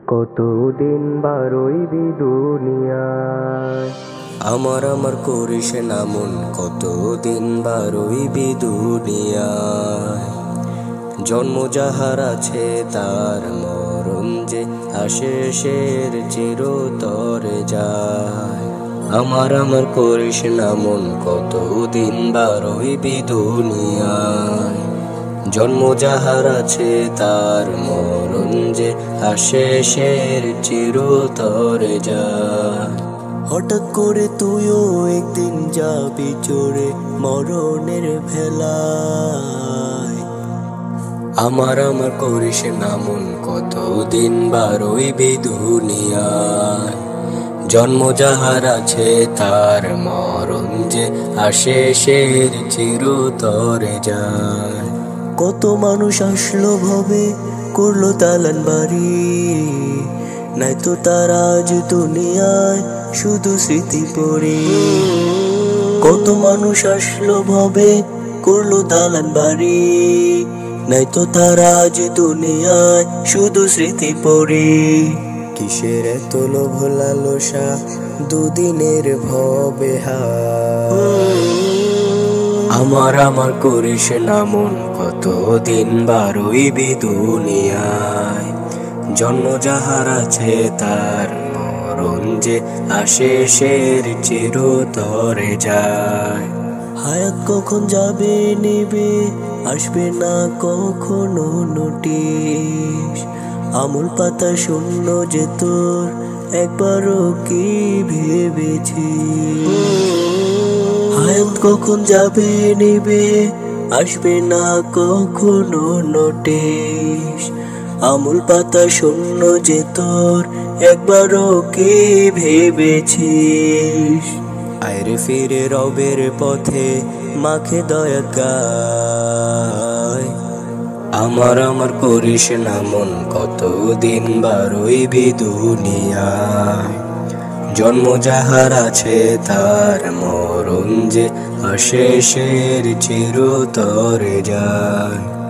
কতদিন বারইবি দুনিয়ায়। আমার করিস না মন, কতদিন বারইবি দুনিয়ায়। জন্ম যাহার আছে তার মরণ যে আসে শের চিরতরে যায়। আমার করিস না মন, কতদিন বারইবি দুনিয়ায়। জন্ম যাহার আছে তার মরণ যে আসে শের চিরতরে যায়। হঠাৎ করে তুইও একদিন যাবি চড়ে মরণের ভেলায়। আমার করিস না মন, কতদিন বারইবি দুনিয়ায়। জন্ম যাহার আছে তার মরণ যে আসে শের চিরতরে যায়। কত মানুষ আসলো ভবে, করলো দালান বাড়ি, নাই তো তারা আজ দুনিয়ায় শুধু স্মৃতি পড়ে। কত মানুষ আসলো ভবে, করলো দালান বাড়ি, নাই তো তারা আজ দুনিয়ায় শুধু স্মৃতি পড়ে। কিসের এত লোভ লালসা দুদিনের ভবে হায়। আমার করিস না মন, কতদিন বারইবি দুনিয়ায়। জন্ম যাহার আছে তার মরণ যে আসে শের চিরতরে যায়। হায়াত কখন যাবে নেবে, আসবে না কখনো নোটিশ। আমুল পাতা শূন্য যে তোর, একবারও কি ভেবেছিস? হায়াত কখন যাবে নেবে, আসবে না কখনো নোটিশ। আমুল পাতা শূন্য যে তোর, একবারও কি ভেবেছিস? আয়রে ফিরে রবের পথে মাখে দয়া গায়। আমার করিস না মন, কতদিন বারইবি দুনিয়ায়। জন্ম যাহার আছে তার মরণ যে আসে শের চিরতরে যায়।